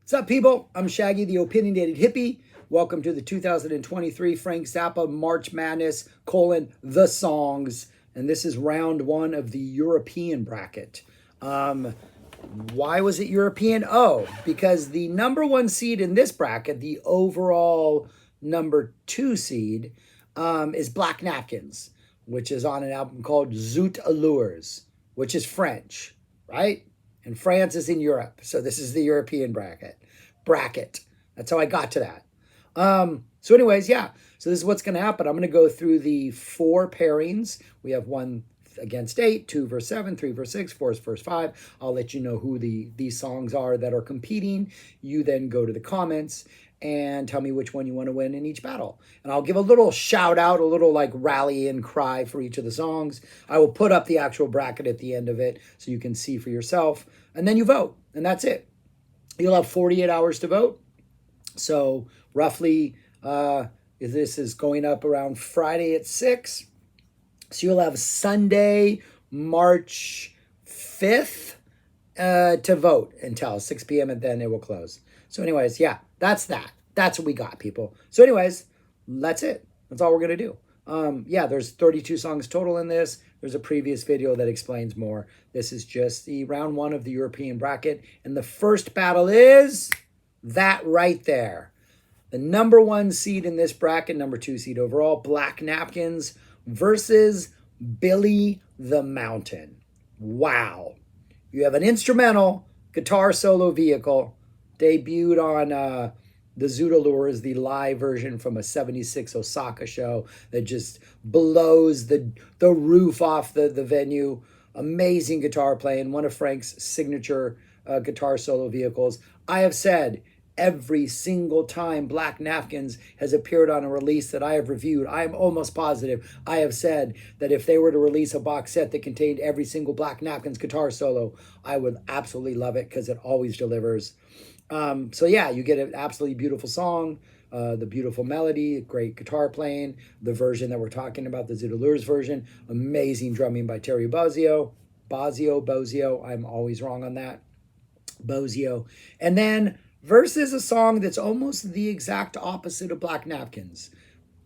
What's up, people? I'm Shaggy, the opinionated hippie. Welcome to the 2023 Frank Zappa March Madness, the songs. And this is round one of the European bracket. Why was it European? Oh, because the number one seed in this bracket, the overall number two seed, is Black Napkins, which is on an album called Zoot Allures, which is French, right? And France is in Europe. So this is the European bracket. That's how I got to that. So anyways, yeah. So this is what's going to happen. I'm going to go through the four pairings. We have 1 against 8, 2 versus 7, 3 versus 6, 4 versus 5. I'll let you know who these songs are that are competing. You then go to the comments and tell me which one you want to win in each battle. And I'll give a little shout out, a little like rally and cry for each of the songs. I will put up the actual bracket at the end of it so you can see for yourself. And then you vote, and that's it. You'll have 48 hours to vote. So roughly, this is going up around Friday at 6. So you'll have Sunday, March 5th to vote until 6 p.m. and then it will close. So anyways, yeah, that's that. That's what we got, people. So anyways, that's it. That's all we're going to do. Yeah, there's 32 songs total in this. There's a previous video that explains more. This is just the round one of the European bracket. And the first battle is that right there. The number one seed in this bracket, number two seed overall, Black Napkins versus Billy the Mountain. Wow. You have an instrumental guitar solo vehicle, debuted on the Zoot Allures, the live version from a 76 Osaka show that just blows the roof off the venue. Amazing guitar playing, one of Frank's signature guitar solo vehicles. I have said every single time Black Napkins has appeared on a release that I have reviewed, I am almost positive I have said that if they were to release a box set that contained every single Black Napkins guitar solo, I would absolutely love it because it always delivers. So yeah, you get an absolutely beautiful song, the beautiful melody, great guitar playing, the version that we're talking about, the Zoot Allures version, amazing drumming by Terry Bozzio, I'm always wrong on that, Bozzio. And then versus a song that's almost the exact opposite of Black Napkins,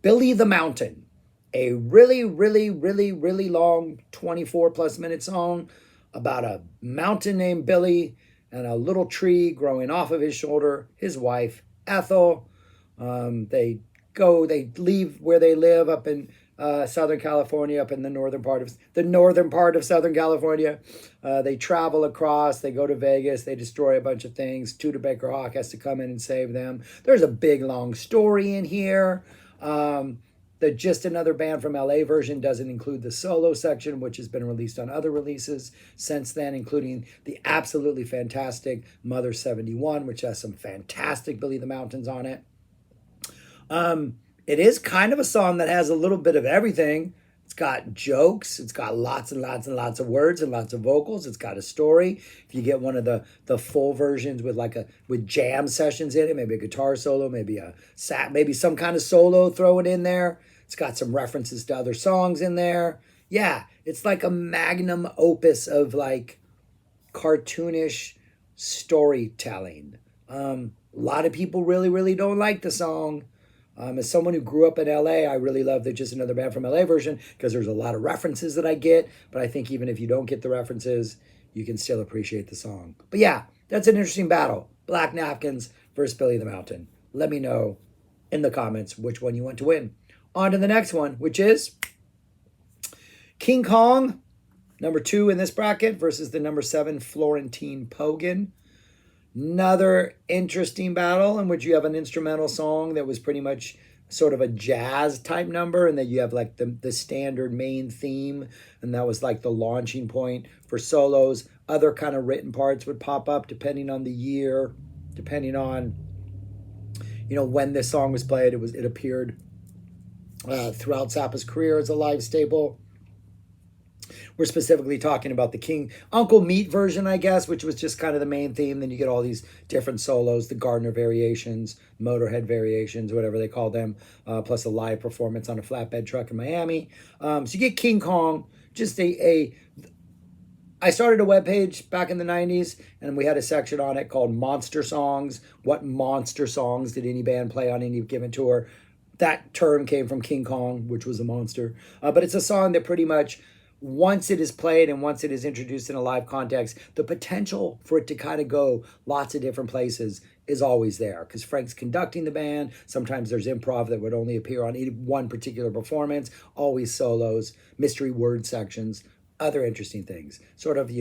Billy the Mountain, a really, really, really, really long 24 plus minute song about a mountain named Billy and a little tree growing off of his shoulder, his wife, Ethel. They leave where they live up in Southern California, up in the northern part of Southern California. They travel across, they go to Vegas, they destroy a bunch of things. Tudor Baker Hawk has to come in and save them. There's a big, long story in here. The Just Another Band from LA version doesn't include the solo section, which has been released on other releases since then, including the absolutely fantastic Mother 71, which has some fantastic Billy the Mountains on it. It is kind of a song that has a little bit of everything. It's got jokes. It's got lots and lots and lots of words and lots of vocals. It's got a story. If you get one of the full versions with jam sessions in it, maybe a guitar solo, maybe some kind of solo, throw it in there. It's got some references to other songs in there. Yeah, it's like a magnum opus of like cartoonish storytelling. A lot of people really, really don't like the song. As someone who grew up in LA, I really love the Just Another Band from LA version because there's a lot of references that I get. But I think even if you don't get the references, you can still appreciate the song. But yeah, that's an interesting battle. Black Napkins versus Billy the Mountain. Let me know in the comments which one you want to win. On to the next one, which is King Kong, number 2 in this bracket versus the number 7 Florentine Pogan. Another interesting battle in which you have an instrumental song that was pretty much sort of a jazz type number, and then you have like the standard main theme, and that was like the launching point for solos. Other kind of written parts would pop up depending on the year, depending on when this song was played. It appeared throughout Zappa's career as a live staple. We're specifically talking about the King Uncle Meat version, I guess, which was just kind of the main theme. Then you get all these different solos, the Gardner variations, Motorhead variations, whatever they call them, plus a live performance on a flatbed truck in Miami. So you get King Kong, just I I started a webpage back in the 90s, and we had a section on it called Monster Songs. What monster songs did any band play on any given tour? That term came from King Kong, which was a monster. But it's a song that pretty much, once it is played and once it is introduced in a live context, the potential for it to kind of go lots of different places is always there, because Frank's conducting the band. Sometimes there's improv that would only appear on one particular performance, always solos, mystery word sections, other interesting things. Sort of,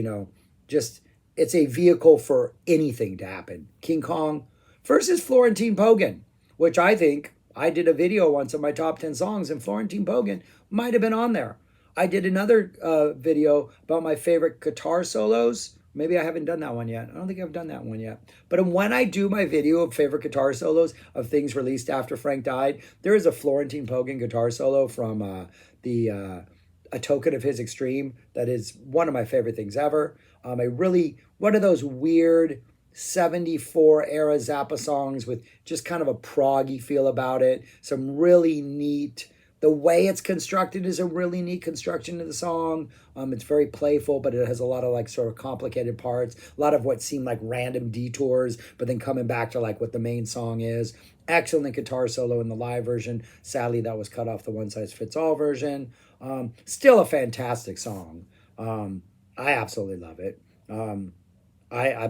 just it's a vehicle for anything to happen. King Kong versus Florentine Pogan, which I think I did a video once of my top 10 songs, and Florentine Pogan might have been on there. I did another video about my favorite guitar solos. Maybe I haven't done that one yet. I don't think I've done that one yet. But when I do my video of favorite guitar solos of things released after Frank died, there is a Florentine Pogan guitar solo from A Token of His Extreme that is one of my favorite things ever. One of those weird 74 era Zappa songs with just kind of a proggy feel about it. Some really neat, the way it's constructed is a really neat construction of the song. It's very playful, but it has a lot of like sort of complicated parts, a lot of what seem like random detours, but then coming back to like what the main song is. Excellent guitar solo in the live version. Sadly, that was cut off the one size fits all version. Still a fantastic song. I absolutely love it. I'm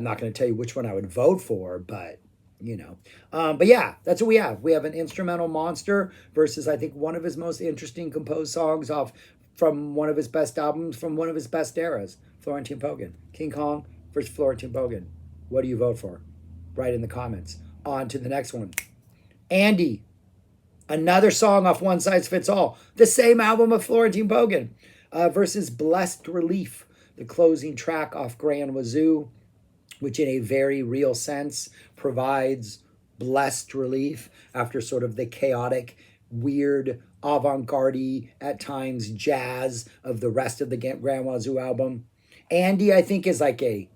not going to tell you which one I would vote for, but but yeah, that's what we have. We have an instrumental monster versus, I think, one of his most interesting composed songs from one of his best albums, from one of his best eras, Florentine Pogan. King Kong versus Florentine Pogan. What do you vote for? Write in the comments. On to the next one. Andy. Another song off One Size Fits All. The same album of Florentine Pogan. Versus Blessed Relief, the closing track off Grand Wazoo, which in a very real sense provides blessed relief after sort of the chaotic, weird, avant-garde, at times jazz of the rest of the Grand Wazoo album. Andy, I think, is like a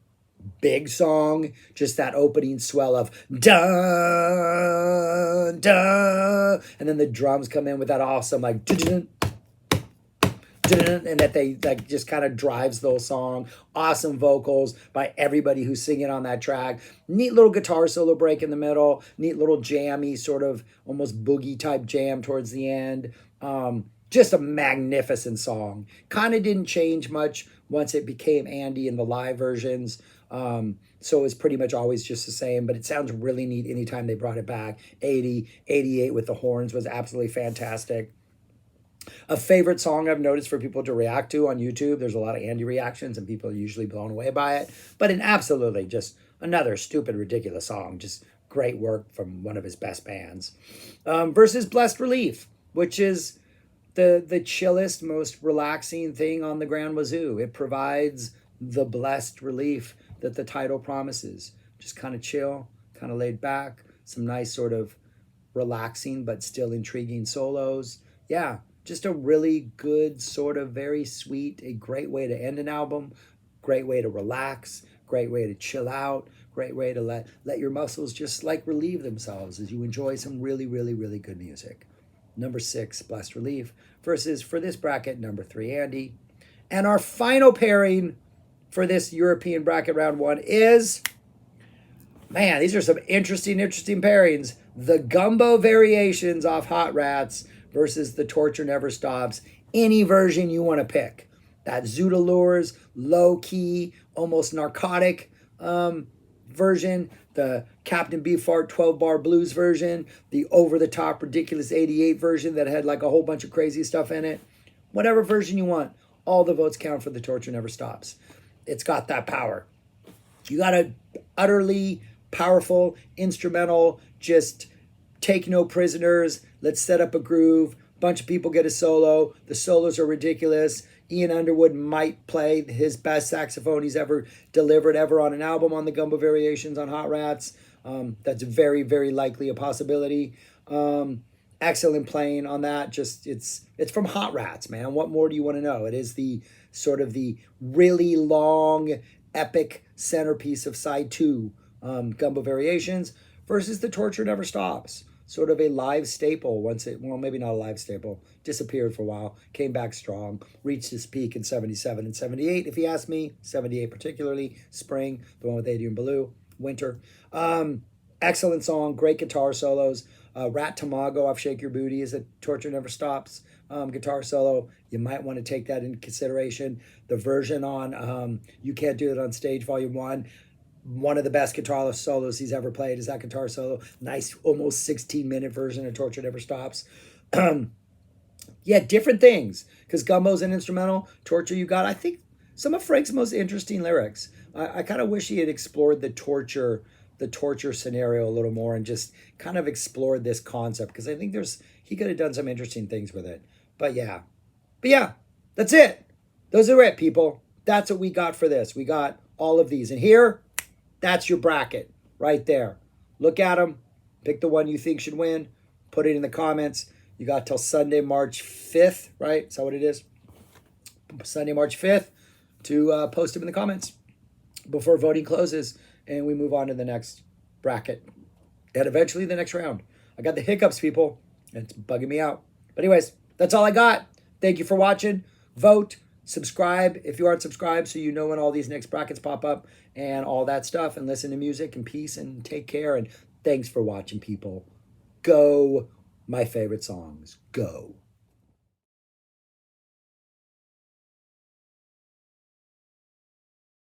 big song, just that opening swell of dun, dun, and then the drums come in with that awesome like dun, and that they like just kind of drives the whole song. Awesome vocals by everybody who's singing on that track. Neat little guitar solo break in the middle. Neat little jammy sort of almost boogie type jam towards the end. Just a magnificent song. Kind of didn't change much once it became Andy in the live versions. So it's pretty much always just the same, but it sounds really neat anytime they brought it back. 80, 88 with the horns was absolutely fantastic. A favorite song I've noticed for people to react to on YouTube. There's a lot of Andy reactions and people are usually blown away by it. But an absolutely just another stupid, ridiculous song. Just great work from one of his best bands. Versus Blessed Relief, which is the chillest, most relaxing thing on the Grand Wazoo. It provides the blessed relief that the title promises. Just kind of chill, kind of laid back. Some nice sort of relaxing but still intriguing solos. Yeah. Just a really good, sort of very sweet, a great way to end an album, great way to relax, great way to chill out, great way to let your muscles just like relieve themselves as you enjoy some really, really, really good music. Number 6, Blessed Relief, versus, for this bracket, number 3, Andy. And our final pairing for this European bracket round 1 is, man, these are some interesting pairings. The Gumbo Variations off Hot Rats versus The Torture Never Stops. Any version you want to pick. That Zoot Allures, low-key, almost narcotic version. The Captain Beefheart 12-bar blues version. The over-the-top ridiculous 88 version that had like a whole bunch of crazy stuff in it. Whatever version you want. All the votes count for The Torture Never Stops. It's got that power. You got a utterly powerful instrumental, just take no prisoners. Let's set up a groove. Bunch of people get a solo. The solos are ridiculous. Ian Underwood might play his best saxophone he's ever delivered ever on an album on the Gumbo Variations on Hot Rats. That's very, very likely a possibility. Excellent playing on that. Just it's from Hot Rats, man. What more do you want to know? It is the sort of the really long, epic centerpiece of side 2, Gumbo Variations, versus The Torture Never Stops. sort of a live staple once it, well, maybe not a live staple, disappeared for a while, came back strong, reached its peak in 77 and 78. If you ask me, 78 particularly, spring, the one with Adrian Belew, winter. Excellent song, great guitar solos. Rat Tamago off Shake Your Booty is a Torture Never Stops guitar solo. You might want to take that into consideration. The version on You Can't Do It on Stage, Volume 1 of the best guitar solos he's ever played is that guitar solo. Nice, almost 16-minute version of Torture Never Stops. Yeah, different things. Because Gumbo's an instrumental, Torture you got, I think, some of Frank's most interesting lyrics. I kind of wish he had explored the torture scenario a little more and just kind of explored this concept, because I think he could have done some interesting things with it. But yeah, that's it. Those are it, people. That's what we got for this. We got all of these. And here, that's your bracket right there. Look at them. Pick the one you think should win. Put it in the comments. You got till Sunday, March 5th, right? Is that what it is? Sunday, March 5th to post them in the comments before voting closes and we move on to the next bracket and eventually the next round. I got the hiccups, people. It's bugging me out. But anyways, that's all I got. Thank you for watching. Vote. Subscribe if you aren't subscribed so you know when all these next brackets pop up and all that stuff, and listen to music and peace and take care. And thanks for watching, people. Go, my favorite songs. Go.